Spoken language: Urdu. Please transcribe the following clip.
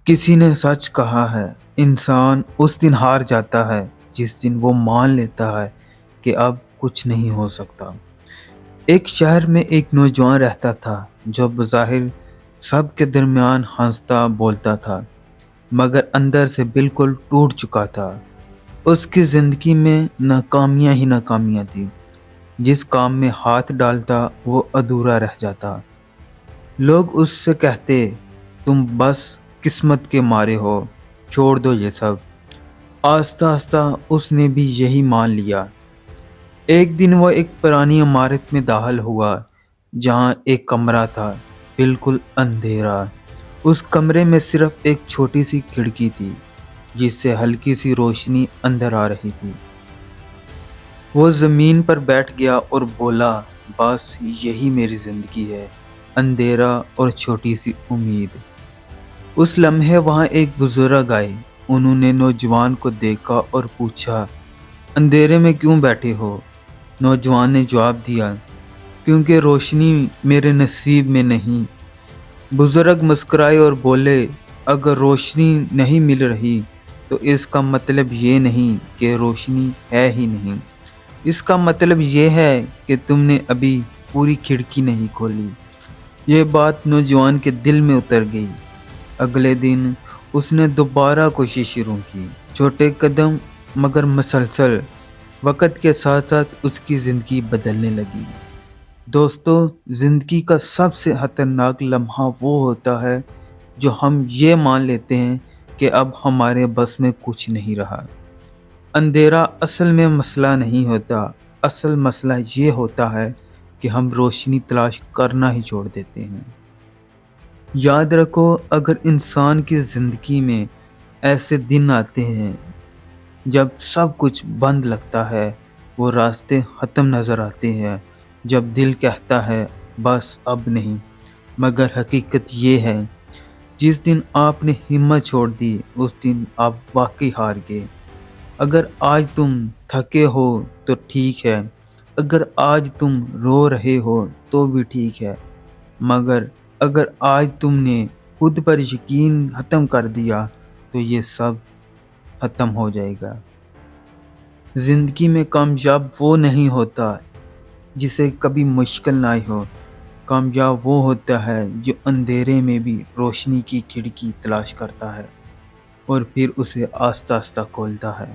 کسی نے سچ کہا ہے، انسان اس دن ہار جاتا ہے جس دن وہ مان لیتا ہے کہ اب کچھ نہیں ہو سکتا۔ ایک شہر میں ایک نوجوان رہتا تھا جو بظاہر سب کے درمیان ہنستا بولتا تھا، مگر اندر سے بالکل ٹوٹ چکا تھا۔ اس کی زندگی میں ناکامیاں ہی ناکامیاں تھیں۔ جس کام میں ہاتھ ڈالتا وہ ادھورا رہ جاتا۔ لوگ اس سے کہتے، تم بس قسمت کے مارے ہو، چھوڑ دو یہ سب۔ آہستہ آہستہ اس نے بھی یہی مان لیا۔ ایک دن وہ ایک پرانی عمارت میں داخل ہوا جہاں ایک کمرہ تھا، بالکل اندھیرا۔ اس کمرے میں صرف ایک چھوٹی سی کھڑکی تھی جس سے ہلکی سی روشنی اندر آ رہی تھی۔ وہ زمین پر بیٹھ گیا اور بولا، بس یہی میری زندگی ہے، اندھیرا اور چھوٹی سی امید۔ اس لمحے وہاں ایک بزرگ آئے۔ انہوں نے نوجوان کو دیکھا اور پوچھا، اندھیرے میں کیوں بیٹھے ہو؟ نوجوان نے جواب دیا، کیونکہ روشنی میرے نصیب میں نہیں۔ بزرگ مسکرائے اور بولے، اگر روشنی نہیں مل رہی تو اس کا مطلب یہ نہیں کہ روشنی ہے ہی نہیں، اس کا مطلب یہ ہے کہ تم نے ابھی پوری کھڑکی نہیں کھولی۔ یہ بات نوجوان کے دل میں اتر گئی۔ اگلے دن اس نے دوبارہ کوشش شروع کی، چھوٹے قدم مگر مسلسل۔ وقت کے ساتھ ساتھ اس کی زندگی بدلنے لگی۔ دوستو، زندگی کا سب سے خطرناک لمحہ وہ ہوتا ہے جو ہم یہ مان لیتے ہیں کہ اب ہمارے بس میں کچھ نہیں رہا۔ اندھیرا اصل میں مسئلہ نہیں ہوتا، اصل مسئلہ یہ ہوتا ہے کہ ہم روشنی تلاش کرنا ہی چھوڑ دیتے ہیں۔ یاد رکھو، اگر انسان کی زندگی میں ایسے دن آتے ہیں جب سب کچھ بند لگتا ہے، وہ راستے ختم نظر آتے ہیں، جب دل کہتا ہے بس اب نہیں، مگر حقیقت یہ ہے، جس دن آپ نے ہمت چھوڑ دی اس دن آپ واقعی ہار گئے۔ اگر آج تم تھکے ہو تو ٹھیک ہے، اگر آج تم رو رہے ہو تو بھی ٹھیک ہے، مگر اگر آج تم نے خود پر یقین ختم کر دیا تو یہ سب ختم ہو جائے گا۔ زندگی میں کامیاب وہ نہیں ہوتا جسے کبھی مشکل نہ آئی ہو، کامیاب وہ ہوتا ہے جو اندھیرے میں بھی روشنی کی کھڑکی تلاش کرتا ہے اور پھر اسے آہستہ آہستہ کھولتا ہے۔